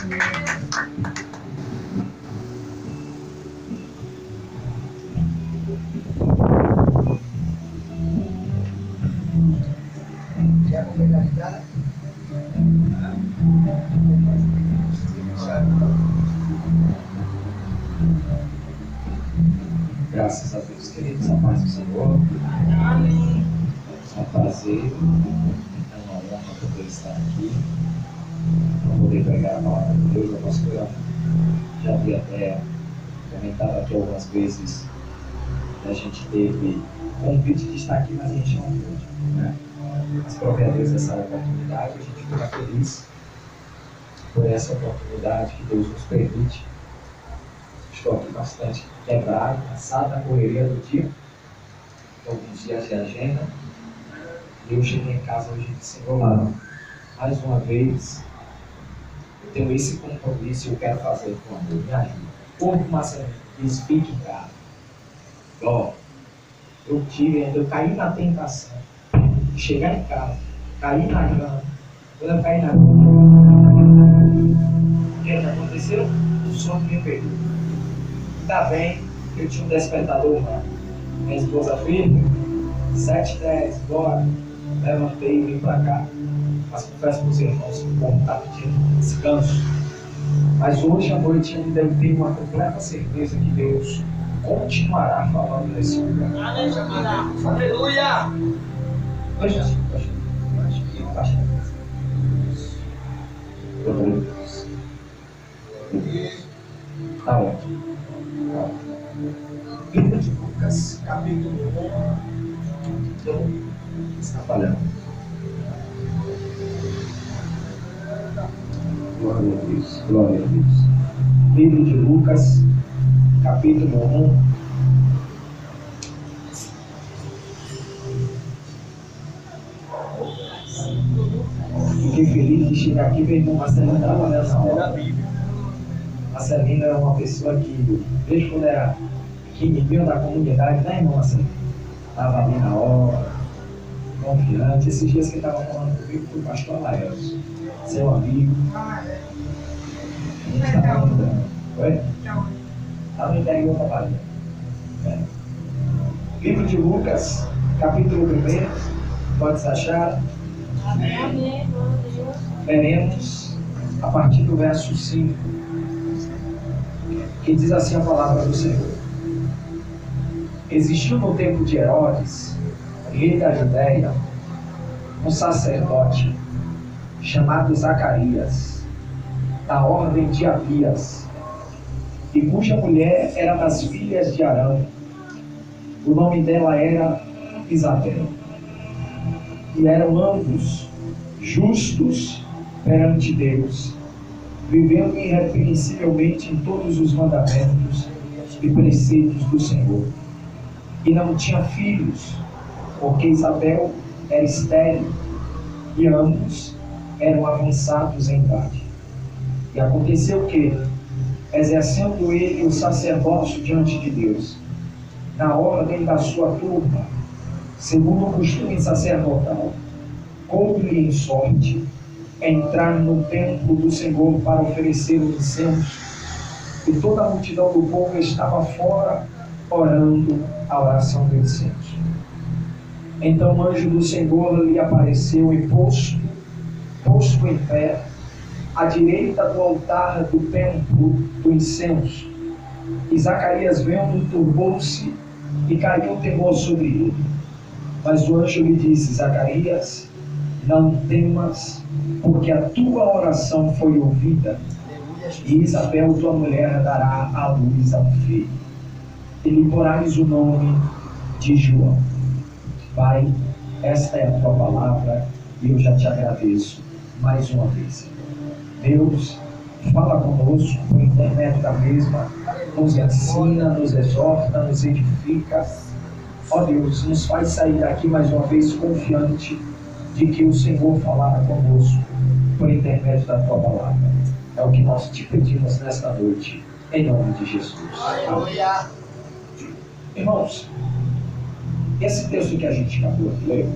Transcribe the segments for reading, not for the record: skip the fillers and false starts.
Ya con la entrada. Graças a Deus, queridos, a paz do Senhor. Amém. É um prazer, é uma honra poder estar aqui, para poder pregar a palavra de Deus. A pastora já havia até comentado aqui algumas vezes que a gente teve o convite de estar aqui, mas a gente não pôde, né? Mas própria Deus essa oportunidade, a gente fica feliz por essa oportunidade que Deus nos permite. Estou aqui bastante quebrado, cansado da correria do dia, alguns dias de agenda, e eu cheguei em casa hoje de Senhor, mais uma vez, eu tenho esse compromisso e eu quero fazer com amor, me ajuda. Como Marcelo diz, fique em casa. Ó, eu caí na tentação de chegar em casa, caí na cama. Quando eu caí na cama, o que aconteceu? O sono me pegou. Ainda bem que eu tinha um despertador humano. Minha esposa firme, 7h10, bora. Levantei e vim para cá. Mas confesso para os irmãos que o povo está pedindo descanso. Mas hoje à noite eu ainda tenho uma completa certeza que Deus continuará falando nesse lugar. Aleluia! Hoje assim, tá ótimo. Livro de Lucas, capítulo 1. Então, está falhando. Glória a Deus, glória a Deus. Livro de Lucas, capítulo 1. Fiquei feliz de chegar aqui, meu irmão Marcelino estava nessa hora. Marcelino era uma pessoa que, desde quando era pequenininho da comunidade, né, irmão Marcelino? Estava ali na hora, confiante. Esses dias que estava falando comigo foi o pastor Laércio, seu amigo. A gente estava andando. Oi? Estava no interior da Bahia. Livro de Lucas, capítulo 1, pode se achar? Amém. Veremos a partir do verso 5, que diz assim a palavra do Senhor. Existiu no tempo de Herodes, rei da Judéia, um sacerdote chamado Zacarias, da ordem de Abias, e cuja mulher era das filhas de Arão. O nome dela era Isabel. E eram ambos justos perante Deus, vivendo irrepreensivelmente em todos os mandamentos e preceitos do Senhor. E não tinha filhos, porque Isabel era estéril, e ambos eram avançados em idade. E aconteceu que, exercendo ele o sacerdócio diante de Deus, na ordem da sua turma, segundo o costume sacerdotal, coube-lhe em sorte entrar no templo do Senhor para oferecer o incenso, e toda a multidão do povo estava fora, orando a oração do incenso. Então o anjo do Senhor lhe apareceu e posto em pé, à direita do altar do templo do incenso. E Zacarias, vendo, turbou-se e caiu o temor sobre ele. Mas o anjo lhe disse: Zacarias, não temas, porque a tua oração foi ouvida, e Isabel, tua mulher, dará à luz a um filho, e lhe porás o nome de João. Pai, esta é a tua palavra, e eu já te agradeço mais uma vez. Deus, fala conosco por intermédio da mesma, nos ensina, nos exorta, nos edifica. Ó Deus, nos faz sair daqui mais uma vez confiante de que o Senhor falará conosco por intermédio da tua palavra. É o que nós te pedimos nesta noite, em nome de Jesus. Aleluia. Irmãos, esse texto que a gente acabou de ler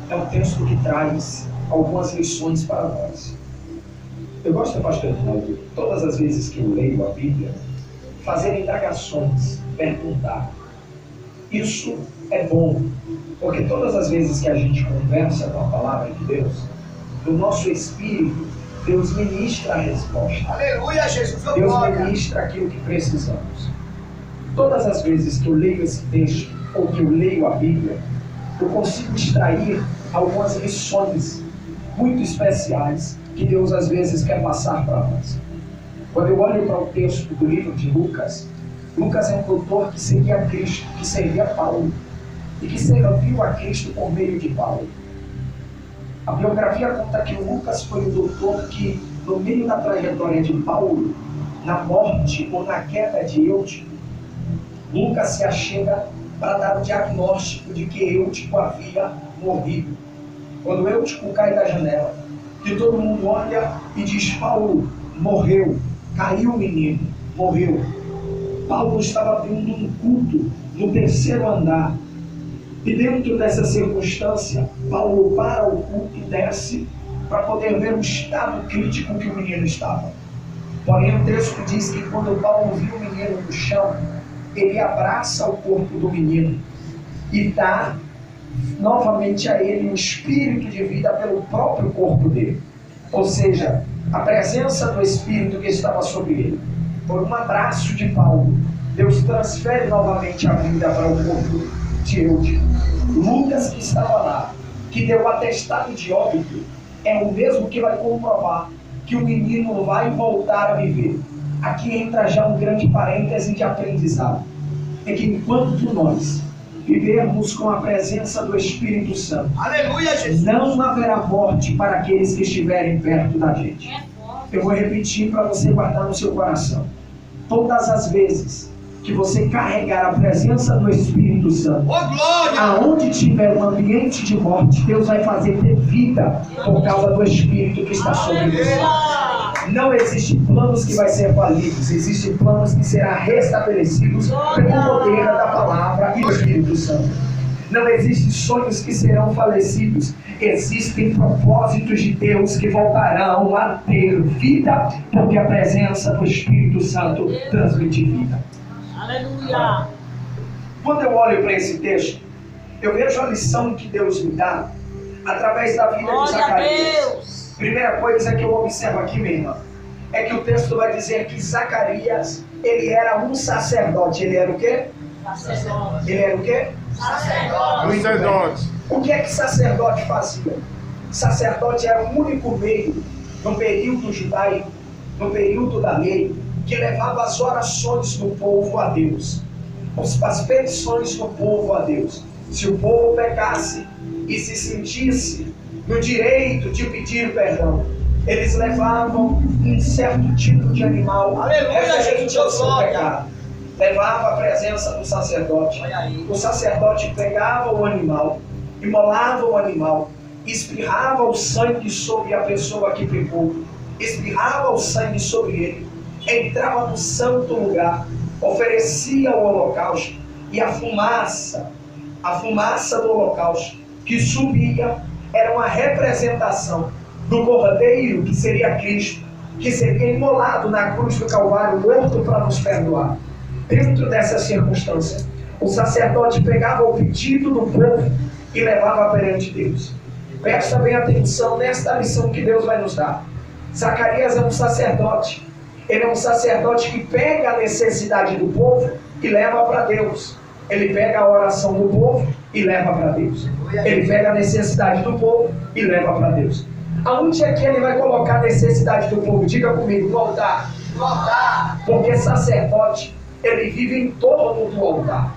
é um texto que traz algumas lições para nós. Eu gosto, pastor Rinaldo, todas as vezes que eu leio a Bíblia, fazer indagações, perguntar. Isso é bom, porque todas as vezes que a gente conversa com a palavra de Deus, no nosso espírito, Deus ministra a resposta. Aleluia, Jesus. Deus ministra aquilo que precisamos. Todas as vezes que eu leio esse texto, ou que eu leio a Bíblia, eu consigo extrair algumas lições muito especiais que Deus às vezes quer passar para nós. Quando eu olho para o texto do livro de Lucas, Lucas é um doutor que seguia Cristo, que servia Paulo, e que serviu a Cristo por meio de Paulo. A biografia conta que o Lucas foi o doutor que, no meio da trajetória de Paulo, na morte ou na queda de Eutico, Lucas se achega para dar o diagnóstico de que Eutico havia morrido. Quando Eutico cai da janela, que todo mundo olha e diz: Paulo morreu, caiu o menino, morreu. Paulo estava tendo um culto no 3º andar. E dentro dessa circunstância, Paulo para o culto e desce para poder ver o estado crítico que o menino estava. Porém, o texto diz que quando Paulo viu o menino no chão, ele abraça o corpo do menino e dá novamente a ele um espírito de vida pelo próprio corpo dele. Ou seja, a presença do Espírito que estava sobre ele. Por um abraço de Paulo, Deus transfere novamente a vida para o corpo de Eutico. Lucas, que estava lá, que deu o atestado de óbito, é o mesmo que vai comprovar que o menino vai voltar a viver. Aqui entra já um grande parêntese de aprendizado. É que enquanto nós vivermos com a presença do Espírito Santo, Aleluia, Jesus. não haverá morte para aqueles que estiverem perto da gente. Eu vou repetir para você guardar no seu coração. Todas as vezes que você carregar a presença do Espírito Santo, Glória! aonde tiver um ambiente de morte, Deus vai fazer ter vida por causa do Espírito que está sobre você. Não existem planos que vai ser falidos, existem planos que serão restabelecidos pelo poder da palavra e do Espírito Santo. Não existem sonhos que serão falecidos, existem propósitos de Deus que voltarão a ter vida, porque a presença do Espírito Santo transmite vida. Aleluia. Quando eu olho para esse texto, eu vejo a lição que Deus me dá através da vida de Glória a Zacarias. Deus. Primeira coisa que eu observo aqui, minha irmã, é que o texto vai dizer que Zacarias, ele era um sacerdote. Ele era o quê? Sacerdote. Ele era o quê? Sacerdote. Muito bem. O que é que sacerdote fazia? Sacerdote era o único meio, no período judaico, no período da lei, que levava as orações do povo a Deus, as petições do povo a Deus. Se o povo pecasse e se sentisse no direito de pedir perdão, eles levavam um certo tipo de animal referente ao seu pecado. Levava a presença do sacerdote. O sacerdote pegava o animal, imolava o animal, espirrava o sangue sobre a pessoa que pecou, espirrava o sangue sobre ele, entrava no santo lugar, oferecia o holocausto, e a fumaça do holocausto que subia era uma representação do Cordeiro, que seria Cristo, que seria imolado na cruz do Calvário, morto para nos perdoar. Dentro dessa circunstância, o sacerdote pegava o pedido do povo e levava perante Deus. Presta bem atenção nesta lição que Deus vai nos dar. Zacarias é um sacerdote. Ele é um sacerdote que pega a necessidade do povo e leva para Deus. Ele pega a oração do povo e leva para Deus. Ele pega a necessidade do povo e leva para Deus. Aonde é que ele vai colocar a necessidade do povo? Diga comigo, no altar. No altar. Porque sacerdote, ele vive em torno do altar.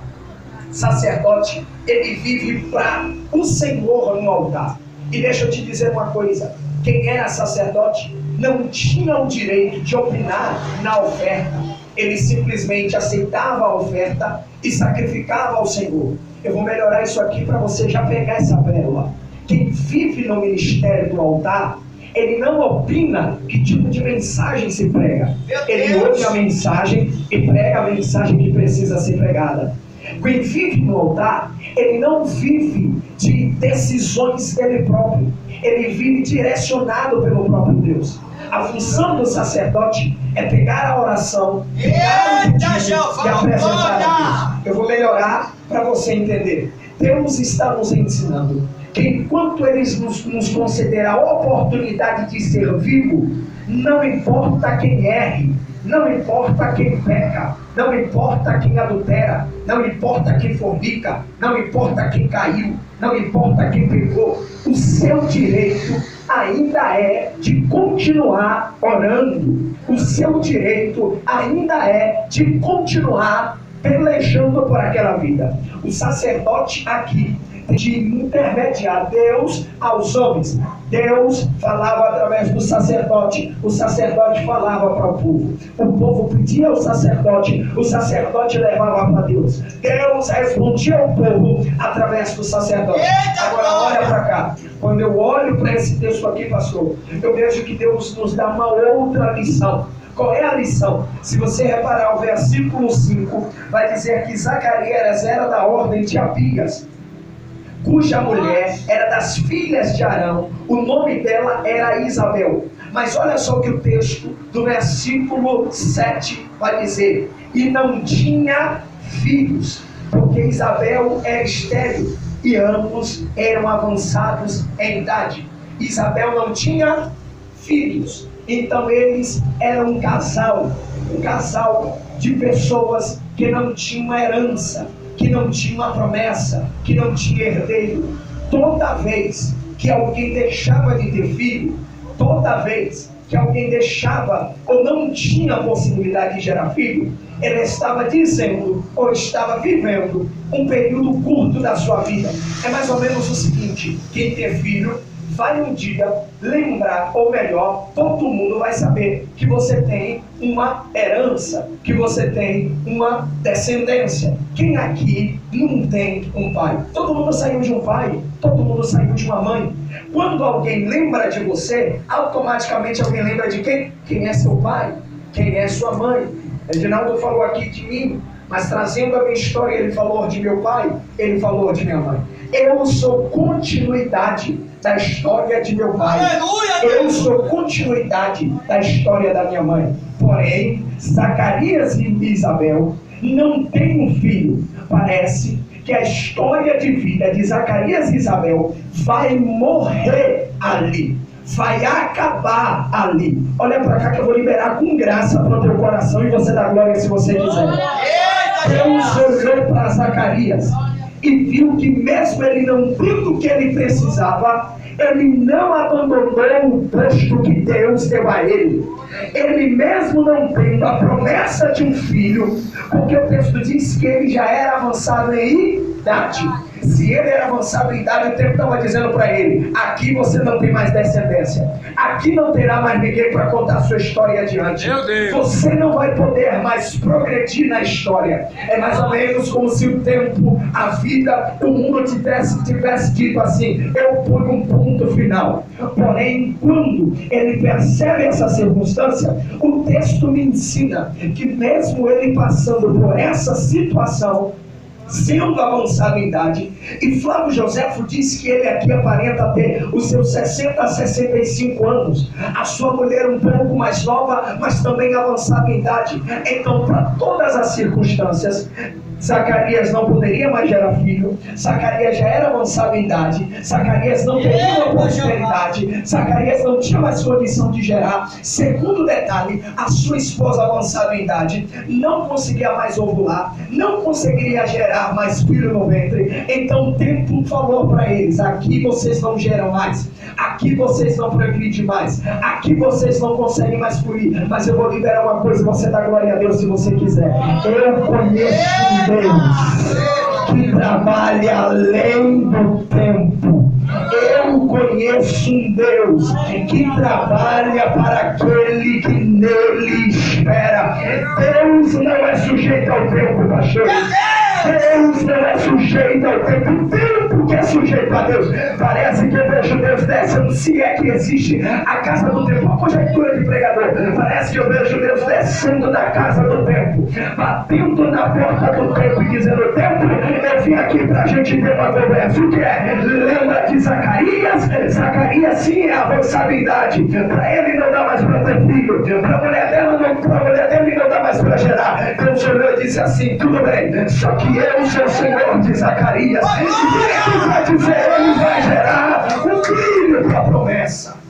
Sacerdote, ele vive para o Senhor no altar. E deixa eu te dizer uma coisa. Quem era sacerdote não tinha o direito de opinar na oferta. Ele simplesmente aceitava a oferta e sacrificava ao Senhor. Eu vou melhorar isso aqui para você já pegar essa pérola. Quem vive no ministério do altar, ele não opina que tipo de mensagem se prega. Ele ouve a mensagem e prega a mensagem que precisa ser pregada. Quem vive no altar, ele não vive de decisões dele próprio. ele vive direcionado pelo próprio Deus. A função do sacerdote é pegar a oração, pegar o pedido e apresentar a Deus. Eu vou melhorar para você entender. Deus está nos ensinando que enquanto Ele nos conceder a oportunidade de ser vivo, não importa quem erre, não importa quem peca, não importa quem adultera, não importa quem fornica, não importa quem caiu, não importa quem pecou, o seu direito ainda é de continuar orando, o seu direito ainda é de continuar pelejando por aquela vida. O sacerdote aqui de intermediar Deus aos homens. Deus falava através do sacerdote, o sacerdote falava para o povo pedia ao sacerdote, o sacerdote levava para Deus. Deus respondia ao povo através do sacerdote. Agora olha para cá, quando eu olho para esse texto aqui, pastor, eu vejo que Deus nos dá uma outra lição. Qual é a lição? Se você reparar o versículo 5, vai dizer que Zacarias era da ordem de Abias, cuja mulher era das filhas de Arão, o nome dela era Isabel. Mas olha só o que o texto do versículo 7 vai dizer: e não tinha filhos, porque Isabel era estéril e ambos eram avançados em idade. Isabel não tinha filhos, então eles eram um casal de pessoas que não tinham uma herança, que não tinha uma promessa, que não tinha herdeiro. Toda vez que alguém deixava de ter filho, toda vez que alguém deixava ou não tinha a possibilidade de gerar filho, ele estava dizendo ou estava vivendo um período curto da sua vida. É mais ou menos o seguinte: quem tem filho vai um dia lembrar, ou melhor, todo mundo vai saber que você tem uma herança, que você tem uma descendência. Quem aqui não tem um pai? Todo mundo saiu de um pai, todo mundo saiu de uma mãe. Quando alguém lembra de você, automaticamente alguém lembra de quem? Quem é seu pai? Quem é sua mãe? Reginaldo falou aqui de mim, mas trazendo a minha história, ele falou de meu pai, ele falou de minha mãe. Eu sou continuidade da história de meu pai. Aleluia! Eu sou continuidade da história da minha mãe. Porém, Zacarias e Isabel não têm um filho. Parece que a história de vida de Zacarias e Isabel vai morrer ali, vai acabar ali. Olha para cá que eu vou liberar com graça para o teu coração e você dá glória se você quiser. Deus olhou para Zacarias e viu que mesmo ele não tendo o que ele precisava, ele não abandonou o posto que Deus deu a ele. Ele mesmo não tendo a promessa de um filho, porque o texto diz que ele já era avançado em idade. Se ele era avançado em idade, o tempo estava dizendo para ele: aqui você não tem mais descendência, aqui não terá mais ninguém para contar a sua história adiante. Você não vai poder mais progredir na história. É mais ou menos como se o tempo, a vida, o mundo tivesse dito assim: eu ponho um ponto final. Porém, quando ele percebe essa circunstância, o texto me ensina que mesmo ele passando por essa situação, sendo avançado em idade, e Flávio Joséfo disse que ele aqui aparenta ter os seus 60 a 65 anos, a sua mulher um pouco mais nova, mas também avançada em idade. Então, para todas as circunstâncias, Zacarias não poderia mais gerar filho, Zacarias já era avançado em idade, Zacarias não teria uma prosperidade, Zacarias não tinha mais condição de gerar. Segundo detalhe, a sua esposa avançada em idade não conseguia mais ovular, não conseguiria gerar mais filho no ventre. Então o tempo falou para eles: aqui vocês não geram mais, aqui vocês não progridem mais, aqui vocês não conseguem mais fluir. Mas eu vou liberar uma coisa, você dá glória a Deus se você quiser. Eu conheço Deus que trabalha além do tempo. Eu conheço um Deus que trabalha para aquele que nele espera. Deus não é sujeito ao tempo, pastor. Deus não é sujeito ao tempo. O tempo que é sujeito a Deus. Parece que eu vejo Deus descendo, se é que existe a casa do tempo, uma conjectura de pregador. Parece que eu vejo Deus descendo descendo da casa do templo, batendo na porta do templo e dizendo: templo, eu vim aqui para a gente ter uma conversa. O que é? Lembra de Zacarias? Zacarias sim é avançada em idade, para ele não dá mais para ter filho, para a mulher dele não dá mais para gerar. Então o Senhor disse assim: tudo bem, só que eu sou o Senhor de Zacarias, e vim aqui para dizer: ele vai gerar um filho para a promessa.